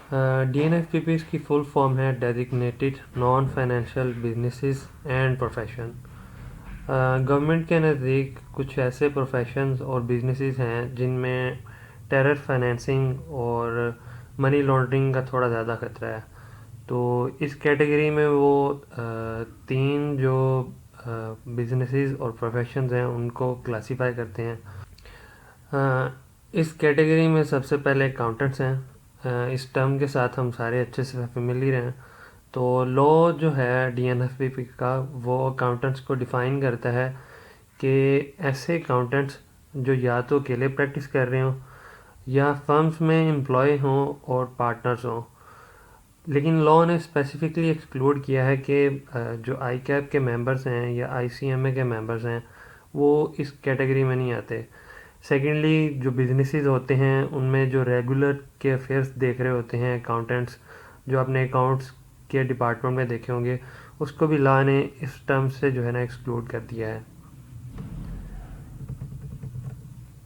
D N F P Ps کی full form ہے designated non financial businesses and profession. Government کے نزدیک کچھ ایسے پروفیشنز اور بزنسز ہیں جن میں ٹیرر فائنینسنگ اور منی لانڈرنگ کا تھوڑا زیادہ خطرہ ہے. تو اس کیٹیگری میں وہ تین جو بزنسز اور پروفیشنز ہیں ان کو کلاسیفائی کرتے ہیں. اس کیٹیگری میں سب سے پہلے اکاؤنٹنٹس ہیں. اس ٹرم کے ساتھ ہم سارے اچھے سے فیملیئر ہیں. تو لا جو ہے ڈی این ایف پی پی کا وہ اکاؤنٹنٹس کو ڈیفائن کرتا ہے کہ ایسے اکاؤنٹنٹس جو یا تو اکیلے پریکٹس کر رہے ہوں یا فرمز میں امپلائی ہوں اور پارٹنرز ہوں. لیکن لا نے اسپیسیفکلی ایکسکلوڈ کیا ہے کہ جو آئی کیپ کے ممبرز ہیں یا آئی سی ایم اے کے ممبرز ہیں وہ اس کیٹیگری میں نہیں آتے. سیکنڈلی جو بزنسز ہوتے ہیں ان میں جو ریگولر کے افیئرس دیکھ رہے ہوتے ہیں اکاؤنٹنٹس جو اپنے اکاؤنٹس کے ڈپارٹمنٹ میں دیکھے ہوں گے اس کو بھی لا نے اس ٹرم سے جو ہے نا ایکسکلوڈ کر دیا ہے.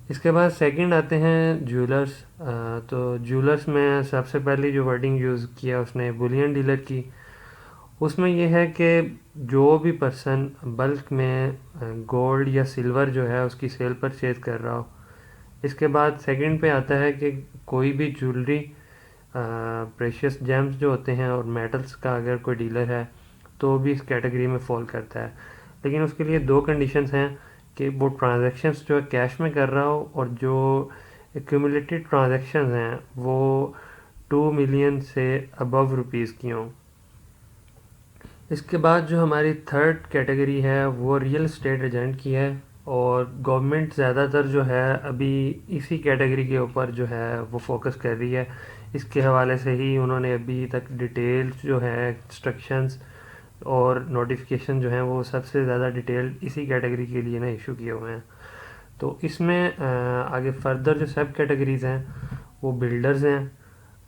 اس کے بعد سیکنڈ آتے ہیں جیولرس. تو جیولرس میں سب سے پہلی جو ورڈنگ یوز کیا اس نے بولین ڈیلر کی. اس میں یہ ہے کہ جو بھی پرسن بلک میں گولڈ یا سلور جو ہے اس کی سیل پرچیز کر رہا ہو. اس کے بعد سیکنڈ پہ آتا ہے کہ کوئی بھی جولری پریشیس جیمز جو ہوتے ہیں اور میٹلز کا اگر کوئی ڈیلر ہے تو بھی اس کیٹیگری میں فال کرتا ہے. لیکن اس کے لیے دو کنڈیشنز ہیں کہ وہ ٹرانزیکشنز جو ہے کیش میں کر رہا ہو اور جو ایکومولیٹڈ ٹرانزیکشنز ہیں وہ 2 ملین سے ابو روپیز کی ہوں. اس کے بعد جو ہماری تھرڈ کیٹیگری ہے وہ ریئل اسٹیٹ ایجنٹ کی ہے اور گورنمنٹ زیادہ تر جو ہے ابھی اسی کیٹیگری کے اوپر جو ہے وہ فوکس کر رہی ہے. اس کے حوالے سے ہی انہوں نے ابھی تک ڈیٹیلز جو ہے انسٹرکشنز اور نوٹیفیکیشن جو ہیں وہ سب سے زیادہ ڈیٹیل اسی کیٹیگری کے لیے نا ایشو کیے ہوئے ہیں. تو اس میں آگے فردر جو سب کیٹیگریز ہیں وہ بلڈرز ہیں،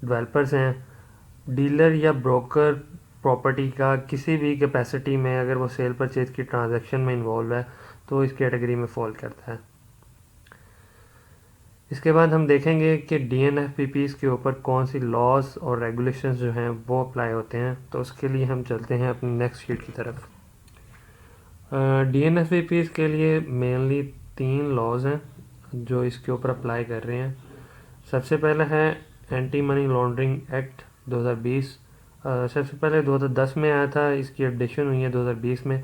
ڈیولپرز ہیں، ڈیلر یا بروکر پراپرٹی کا کسی بھی کیپیسٹی میں اگر وہ سیل پرچیز کی ٹرانزیکشن میں انوالو ہے تو اس کیٹیگری میں فال کرتا ہے. اس کے بعد ہم دیکھیں گے کہ D N F P Ps کے اوپر کون سی لاز اور ریگولیشنز جو ہیں وہ اپلائی ہوتے ہیں. تو اس کے لیے ہم چلتے ہیں اپنی نیکسٹ شیٹ کی طرف. D N F P Ps کے لیے مینلی 3 لاز ہیں جو اس کے اوپر اپلائی کر رہے ہیں. سب سے پہلا ہے اینٹی منی لانڈرنگ ایکٹ 2020. سب سے پہلے 2010 میں آیا تھا، اس کی اپڈیشن ہوئی ہے 2020 میں.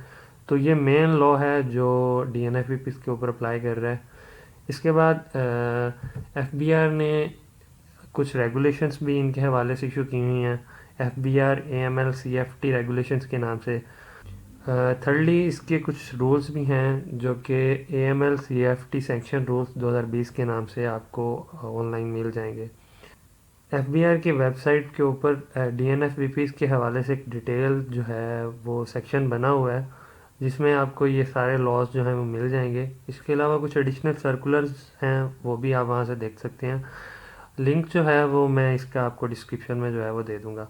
تو یہ مین لا ہے جو D N F P Ps کے اوپر اپلائی کر رہا ہے. اس کے بعد ایف بی آر نے کچھ ریگولیشنز بھی ان کے حوالے سے ایشو کی ہوئی ہیں، F B R A M L C F T regulations کے نام سے. تھرڈلی اس کے کچھ رولز بھی ہیں جو کہ A M L C F T sanction rules 2020 کے نام سے آپ کو آن لائن مل جائیں گے. ایف بی آر کی ویب سائٹ کے اوپر D N F B Ps کے حوالے سے ایک ڈیٹیل جو ہے وہ سیکشن بنا ہوا ہے جس میں آپ کو یہ سارے لاز جو ہیں وہ مل جائیں گے. اس کے علاوہ کچھ ایڈیشنل سرکولرز ہیں وہ بھی آپ وہاں سے دیکھ سکتے ہیں. لنک جو ہے وہ میں اس کا آپ کو ڈسکرپشن میں جو ہے وہ دے دوں گا.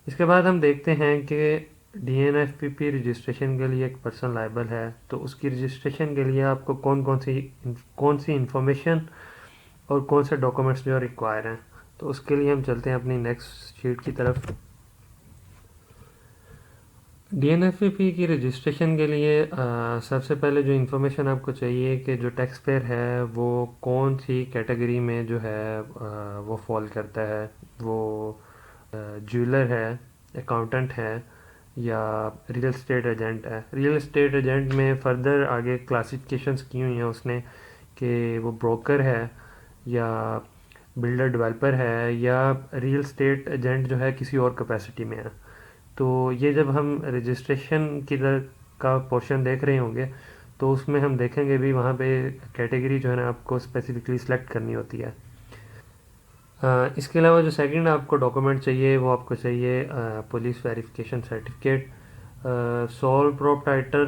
اس کے بعد ہم دیکھتے ہیں کہ ڈی این ایف پی پی رجسٹریشن کے لیے ایک پرسن لائبل ہے تو اس کی رجسٹریشن کے لیے آپ کو کون سی انفارمیشن اور کون سے ڈاکومنٹس جو ریکوائر ہیں. تو اس کے لیے ہم چلتے ہیں اپنی نیکسٹ شیٹ کی طرف. ڈی این ایف پی پی کی رجسٹریشن کے لیے سب سے پہلے جو انفارمیشن آپ کو چاہیے کہ جو ٹیکس پیئر ہے وہ کون سی کیٹیگری میں جو ہے وہ فال کرتا ہے. وہ جیولر ہے، اکاؤنٹنٹ ہے یا ریئل اسٹیٹ ایجنٹ ہے. ریئل اسٹیٹ ایجنٹ میں فردر آگے کلاسیفیکیشنز کی ہوئی ہیں اس نے کہ وہ بروکر ہے یا بلڈر ڈیولپر ہے یا ریئل اسٹیٹ ایجنٹ جو ہے کسی اور کیپیسٹی میں ہے. تو یہ جب ہم رجسٹریشن کی کا پورشن دیکھ رہے ہوں گے تو اس میں ہم دیکھیں گے بھی وہاں پہ کیٹیگری جو ہے نا آپ کو اسپیسیفکلی سلیکٹ کرنی ہوتی ہے. اس کے علاوہ جو سیکنڈ آپ کو ڈاکومنٹ چاہیے وہ آپ کو چاہیے police verification certificate. Sole proprietor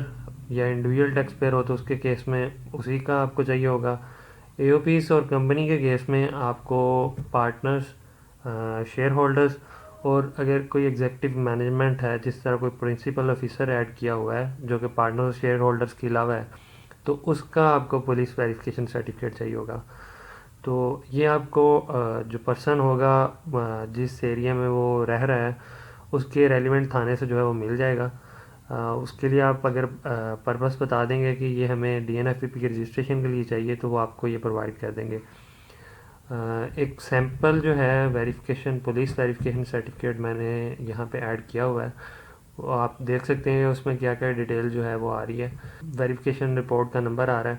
یا انڈیویجول ٹیکس پیئر ہو تو اس کے کیس میں اسی کا آپ کو چاہیے ہوگا. اے او پیز اور کمپنی کے کیس میں آپ کو پارٹنرز، شیئر ہولڈرز اور اگر کوئی ایگزیکٹو مینجمنٹ ہے جس طرح کوئی پرنسپل آفیسر ایڈ کیا ہوا ہے جو کہ پارٹنرز اور شیئر ہولڈرز کے علاوہ ہے تو اس کا آپ کو پولیس ویریفیکیشن سرٹیفکیٹ چاہیے ہوگا. تو یہ آپ کو جو پرسن ہوگا جس ایریا میں وہ رہ رہا ہے اس کے ریلیونٹ تھانے سے جو ہے وہ مل جائے گا. اس کے لیے آپ اگر پرپس بتا دیں گے کہ یہ ہمیں D N F P P کے رجسٹریشن کے لیے چاہیے تو وہ آپ کو یہ پرووائڈ کر دیں گے. ایک سیمپل جو ہے ویریفیکیشن پولیس ویریفیکیشن سرٹیفکیٹ میں نے یہاں پہ ایڈ کیا ہوا ہے, وہ آپ دیکھ سکتے ہیں اس میں کیا کیا ڈیٹیل جو ہے وہ آ رہی ہے. ویریفیکیشن رپورٹ کا نمبر آ رہا ہے,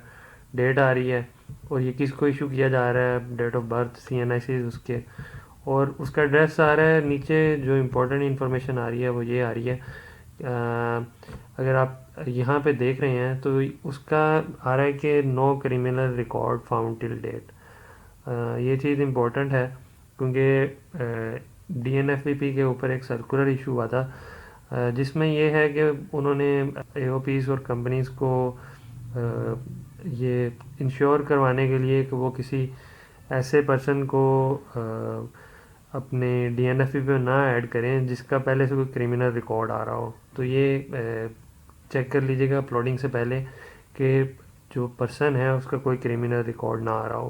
ڈیٹ آ رہی ہے, اور یہ کس کو ایشو کیا جا رہا ہے, date of birth, C N I C اس کے, اور اس کا ایڈریس آ رہا ہے. نیچے جو امپورٹنٹ انفارمیشن آ رہی ہے وہ یہ آ رہی ہے, اگر آپ یہاں پہ دیکھ رہے ہیں تو اس کا آ رہا ہے کہ no criminal record found till date. یہ چیز امپورٹنٹ ہے کیونکہ D N F P P کے اوپر ایک سرکولر ایشو ہوا تھا جس میں یہ ہے کہ انہوں نے اے او پیز اور کمپنیز کو یہ انشور کروانے کے لیے کہ وہ کسی ایسے پرسن کو اپنے ڈی این ایف پی پہ نہ ایڈ کریں جس کا پہلے سے کوئی کریمنل ریکارڈ آ رہا ہو. تو یہ چیک کر لیجیے گا اپلوڈنگ سے پہلے کہ جو پرسن ہے اس کا کوئی کریمنل ریکارڈ نہ آ رہا ہو.